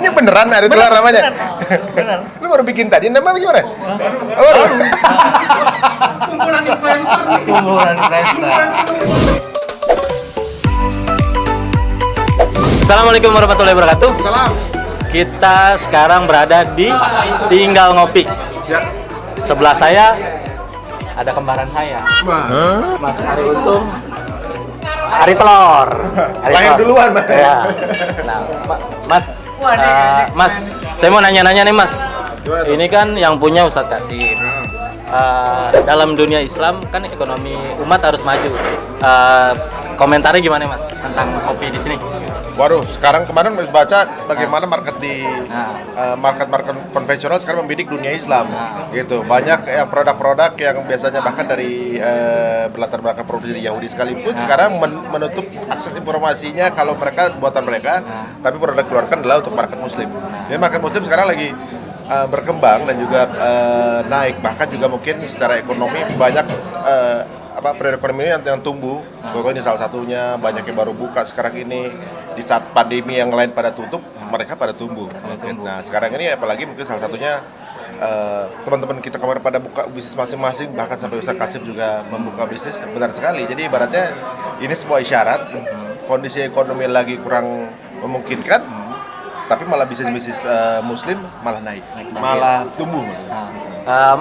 Ini beneran Ari Telor namanya? Bener. Lu baru bikin tadi, nama gimana? Kumpulan influencer nih. Kumpulan influencer. Assalamualaikum warahmatullahi wabarakatuh. Salam. Kita sekarang berada di Tinggal Ngopi. Ya. Sebelah saya ada kembaran saya, Mas Ari Untung, Ari Telor. Lahir duluan, Mas. Ya. Nah, Mas, saya mau nanya-nanya nih, Mas. Gimana tuh? Ini kan yang punya Ustadz Kasim. Dalam dunia Islam kan ekonomi umat harus maju. Komentarnya gimana, Mas, tentang kopi di sini? Waduh, sekarang kemarin baca bagaimana market di market konvensional sekarang membidik dunia Islam, gitu. Banyak produk-produk yang biasanya bahkan dari berlatar belakang produksi Yahudi sekalipun sekarang menutup akses informasinya kalau mereka buatan mereka, tapi produk keluarkan adalah untuk market Muslim. Jadi market Muslim sekarang lagi berkembang dan juga naik, bahkan juga mungkin secara ekonomi banyak periode ekonomi yang tumbuh. Pokoknya ini salah satunya, banyak yang baru buka sekarang ini di saat pandemi yang lain pada tutup, mereka pada tumbuh. Nah sekarang ini apalagi mungkin salah satunya teman-teman kita kemarin pada buka bisnis masing-masing, bahkan sampai Ustaz Kasim juga membuka bisnis, benar sekali. Jadi ibaratnya ini sebuah isyarat kondisi ekonomi lagi kurang memungkinkan, tapi malah bisnis-bisnis Muslim malah naik, malah tumbuh.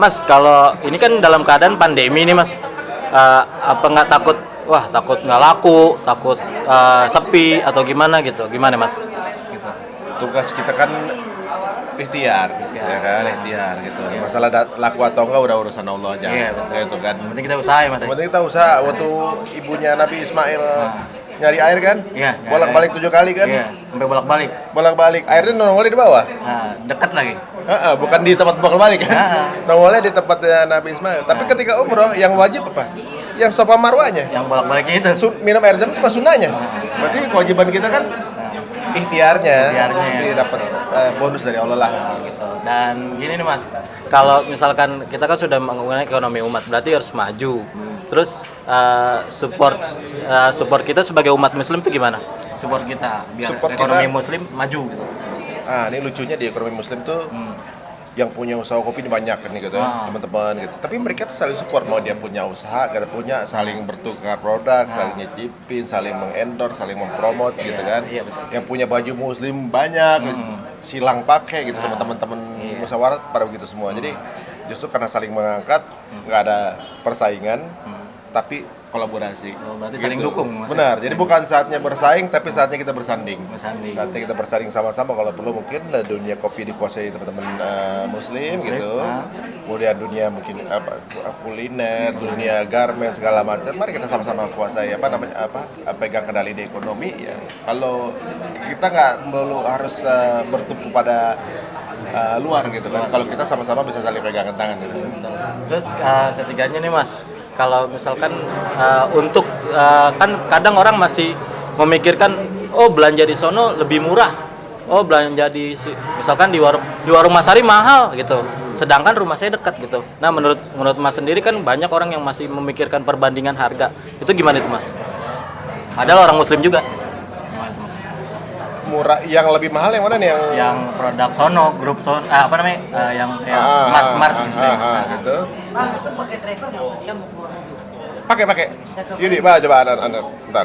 Mas, kalau ini kan dalam keadaan pandemi nih, Mas. Apa nggak takut nggak laku, takut sepi atau gimana gitu? Gimana, Mas? Gitu. Tugas kita kan ikhtiar, ya kan, ikhtiar gitu. Masalah laku atau enggak udah urusan Allah aja. Iya, betul. Gitu kan. Yang penting kita usaha ya, Mas. Yang penting kita usaha. Waktu ibunya Nabi Ismail nyari air kan, Iya, bolak-balik 7 kali kan, Iya, sampai bolak-balik. bolak-balik. Airnya nongolnya di bawah. Dekat lagi. Bukan di tempat bolak-balik kan, nongolnya di tempatnya Nabi Ismail. Tapi ketika umroh, yang wajib apa? Yang Safa Marwahnya. Yang bolak-baliknya itu. Minum air zam cuma sunnahnya. Berarti kewajiban kita kan ikhtiarnya. Nanti dapat bonus dari Allah lah. Gitu. Dan gini nih, Mas, kalau misalkan kita kan sudah menggunakan ekonomi umat, berarti harus maju. Terus support kita sebagai umat Muslim itu gimana? Support kita biar ekonomi Muslim maju gitu. Ini lucunya di ekonomi Muslim tuh yang punya usaha kopi ini banyak kan gitu, teman-teman gitu. Tapi mereka tuh saling support, mau dia punya usaha, kita punya saling bertukar produk, saling nyicipin, saling mengendorse, saling mempromot gitu kan. Iya, betul. Yang punya baju Muslim banyak, silang pakai gitu, teman-teman musyawarah pada begitu semua. Jadi justru karena saling mengangkat, nggak ada persaingan, tapi kolaborasi. Berarti saling dukung, Mas. Benar. Jadi bukan saatnya bersaing, tapi saatnya kita bersanding. Bersanding. Saatnya kita bersanding sama-sama. Kalau perlu mungkin dunia kopi dikuasai teman-teman Muslim gitu. Kemudian dunia mungkin kuliner, dunia garment segala macam. Mari kita sama-sama kuasai pegang kendali di ekonomi ya. Kalau kita nggak perlu harus bertumpu pada luar gitu kan. Kalau kita sama-sama bisa saling pegangan tangan gitu. Terus ketiganya nih, Mas, kalau misalkan kan kadang orang masih memikirkan belanja di sono lebih murah, belanja misalkan di warung Mas Ari mahal gitu, sedangkan rumah saya dekat gitu. Nah menurut Mas sendiri kan banyak orang yang masih memikirkan perbandingan harga, itu gimana itu, Mas? Padahal orang Muslim juga. Murah, yang lebih mahal yang mana nih? Yang produk sono, grup sono, yang mart gitu. Bang, aku pakai driver nggak? Saya mau keluar mobil. Pakai. Yudi, coba anda, bentar.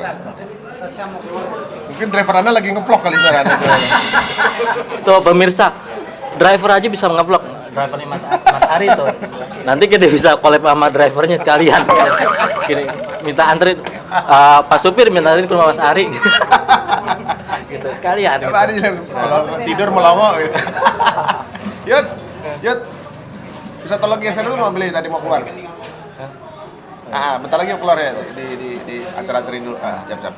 Saya mau keluar mobil. Mungkin driver anda lagi nge-vlog kali sekarang. Tuh pemirsa, driver aja bisa nge-vlog. Drivernya Mas Ari tuh. Nanti kita bisa collab sama drivernya sekalian. Gini, minta antri Pak supir minta antri ke rumah Mas Ari. Gitu sekalian. Coba Ari kalau tidur melongo gitu. Yud. Bisa tolong geser dulu, mau beli tadi mau keluar. Bentar lagi mau keluar ya, di antar-antarin dulu. Siap.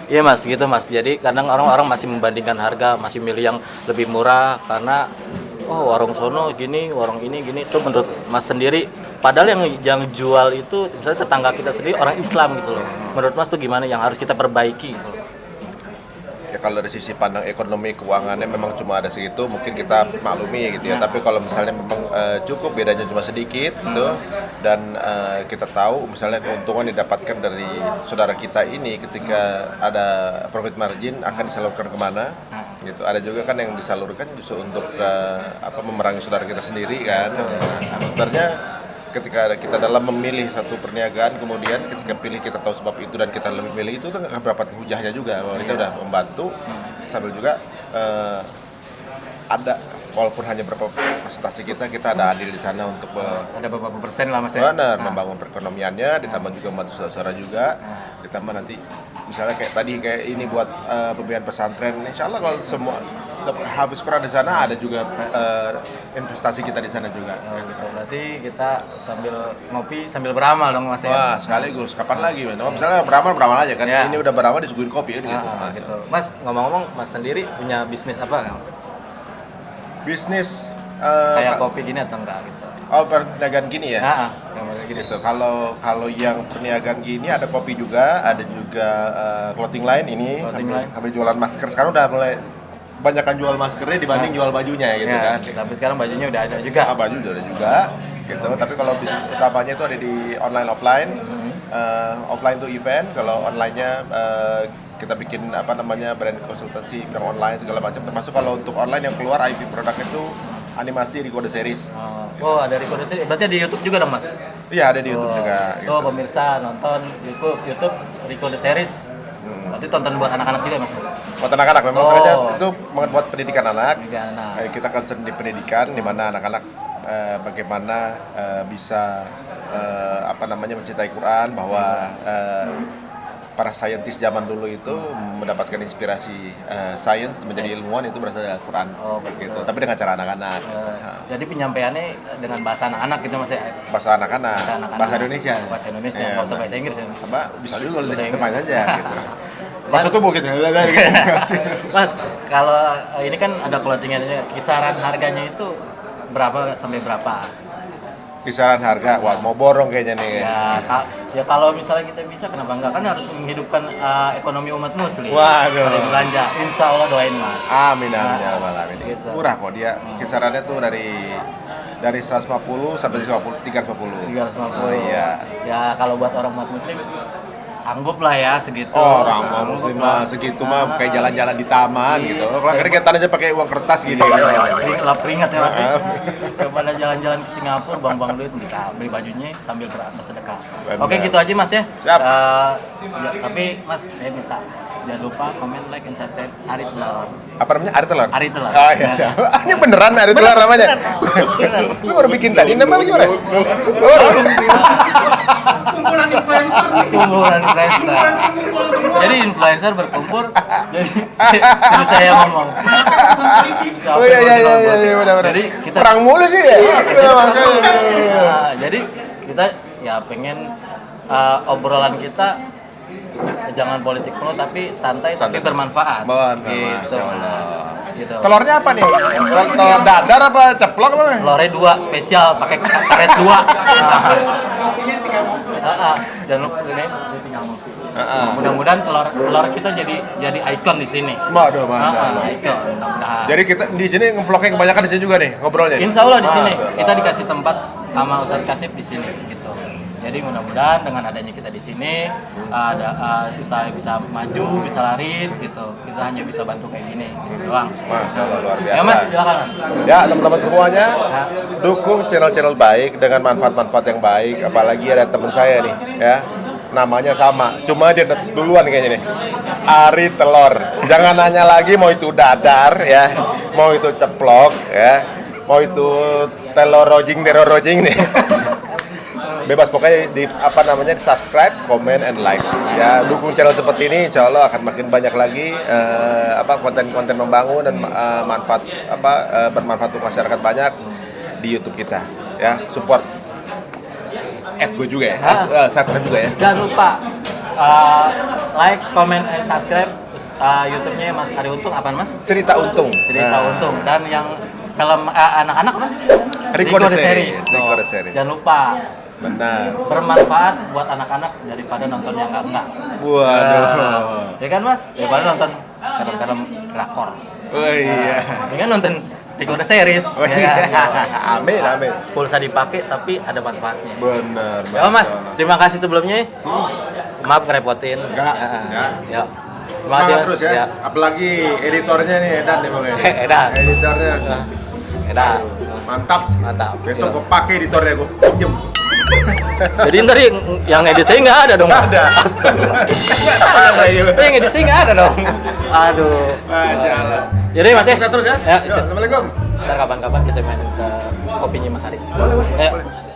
Iya, Mas, gitu, Mas. Jadi kadang orang-orang masih membandingkan harga, masih milih yang lebih murah karena warung sono gini, warung ini gini. Itu menurut Mas sendiri, padahal yang jual itu misalnya tetangga kita sendiri orang Islam gitu loh. Menurut Mas tuh gimana yang harus kita perbaiki gitu? Ya kalau dari sisi pandang ekonomi keuangannya memang cuma ada segitu, mungkin kita maklumi gitu ya. Tapi kalau misalnya memang cukup bedanya cuma sedikit gitu, dan kita tahu misalnya keuntungan didapatkan dari saudara kita ini ketika ada profit margin akan disalurkan kemana gitu. Ada juga kan yang disalurkan justru untuk memerangi saudara kita sendiri kan. Nah, sebenarnya ketika kita dalam memilih satu perniagaan, kemudian ketika pilih kita tahu sebab itu dan kita lebih milih itu kan berapa hujahnya juga bahwa kita udah membantu sambil juga ada walaupun hanya berapa presentasi kita ada adil di sana untuk Ada beberapa persen lah Mas ya. benar membangun perekonomiannya, ditambah juga membantu saudara juga, ditambah nanti misalnya kayak ini buat pembiayaan pesantren. Insya Allah kalau semua habis Quran di sana ada juga investasi kita di sana juga. Gitu. Berarti kita sambil ngopi sambil beramal dong Mas ya. Wah, sekaligus kapan lagi, men? Misalnya beramal aja kan. Ya. Ini udah beramal disuguhin kopi kan gitu. Gitu. Mas, ngomong-ngomong Mas sendiri punya bisnis apa kan Mas? Bisnis Kayak kopi gini atau enggak gitu? perniagaan gini ya. Gitu. Kalau yang perniagaan gini ada kopi juga, ada juga clothing line ini. Kami jualan masker. Sekarang udah mulai banyakkan jual maskernya dibanding jual bajunya gitu kan. Tapi sekarang bajunya udah ada juga. Baju udah ada juga gitu. Tapi kalau bisnis utamanya itu ada di online offline. Offline tuh event, kalau online-nya kita bikin brand konsultasi, brand online segala macam. Termasuk kalau untuk online yang keluar IP produk itu animasi Recode Series. Oh, ada Recode Series. Berarti di YouTube juga dong, Mas? Iya, ada di YouTube juga. Gitu. Pemirsa nonton YouTube Recode Series. Berarti tonton buat anak-anak juga, Mas? Buat anak-anak memang sengaja itu buat pendidikan anak. Kita concern di pendidikan di mana anak-anak bagaimana bisa mencintai Quran, bahwa para saintis zaman dulu itu mendapatkan inspirasi sains menjadi ilmuwan itu berasal dari Al-Quran. Gitu. Tapi dengan cara anak-anak. Jadi penyampaiannya dengan bahasa anak-anak gitu Mas ya? Bahasa anak-anak, bahasa Indonesia. Bahasa Indonesia, nggak usah bahasa Inggris ya? Bisa juga kalau teman aja gitu. Bahasa tubuh gitu. Mas, kalau ini kan ada clothingannya, kisaran harganya itu berapa sampai berapa? Kisaran harga, wah mau borong kayaknya nih. Ya kalau misalnya kita bisa, kenapa enggak? Kan harus menghidupkan ekonomi umat muslim. Waduh. Dari belanja, insya Allah doain Mas. Amin amin ya rabbal alamin. Gitu. Murah kok dia, kisarannya tuh dari 150 sampai 350. 350. Oh iya. Ya kalau buat orang umat muslim sanggup lah ya segitu. Orang muslim mah segitu mah kayak jalan-jalan di taman gitu. Kalau keringetan aja pakai uang kertas gini kan. Lap keringat ya Mas. Daripada jalan-jalan ke Singapura buang-buang duit kita beli bajunya sambil bersedekah. Oke, gitu aja Mas ya. Siap. Tapi Mas saya minta jangan lupa komen, like, and subscribe Ari Telur. Apa namanya? Ari Telur? Ari Telur. Oh iya siap. Ini beneran Ari Telur namanya? Lu baru bikin tadi, namanya gimana? Kumpulan influencer nih. Kumpulan influencer. Jadi influencer berkumpul. Jadi saya ngomong. Oh iya benar. Jadi kita perang mulu sih ya. Jadi kita ya pengen obrolan kita jangan politik penuh tapi santai tapi bermanfaat. Gitu. Gitu. Telurnya apa nih? Telur dadar apa ceplok apa? Telurnya 2 spesial pakai karet 2. Jangan lupa ini tinggal ngopi. Mudah-mudahan telur kita jadi ikon di sini. Waduh, Mas. Ikon, mudah-mudahan. Jadi kita di sini ngevlognya kebanyakan di sini juga nih ngobrolnya. Insya Allah di sini kita dikasih tempat sama Ustadz Kasif di sini gitu. Jadi mudah-mudahan dengan adanya kita di sini ada usaha bisa maju, bisa laris gitu. Kita hanya bisa bantu kayak gini doang. Masya Allah luar biasa. Ya Mas, silakan Mas. Ya teman-teman semuanya, dukung channel-channel baik dengan manfaat-manfaat yang baik. Apalagi ada teman saya nih, ya. Namanya sama, cuma dia netes duluan kayaknya nih. Ari Telur. Jangan nanya lagi mau itu dadar ya, mau itu ceplok ya, mau itu telur rojing nih. Bebas pokoknya di subscribe, comment, and likes ya. Dukung channel seperti ini, insya Allah akan makin banyak lagi konten-konten membangun dan bermanfaat untuk masyarakat banyak di YouTube kita ya. Support gue juga ya, subscribe juga ya. Jangan lupa like, comment, and subscribe YouTube-nya Mas Ari Untung. Apaan Mas? Cerita Untung. Untung. Dan yang film anak-anak kan? Recode Series. Jangan lupa. Benar. Bermanfaat buat anak-anak daripada nonton yang enggak. Waduh. Ya kan Mas? Daripada nonton film-film drakor. Oh iya. Ya kan nonton Recode Series. Oh, iya. Amin. Pulsa dipakai tapi ada manfaatnya. Benar. Ya Mas, terima kasih sebelumnya. Maaf ngerepotin. Enggak. Ya. Terima kasih, Semangat Mas. terus ya. Ya. Apalagi editornya nih Edan nih Bang. Edan. Editornya. Edan. Mantap. Mantap. Besok Iya. gue pakai editornya gue pinjem. Jadi ntar yang edit saya nggak ada dong. Nggak ada. Astaga. Gitu. Yang edit saya nggak ada dong. Aduh. Jalan. Jadi Mas ya. Sukses terus ya. Ya, Yuk, Assalamualaikum. Ntar kapan-kapan kita main ke kopinya Mas Ari. Boleh, boleh. Ayo. boleh.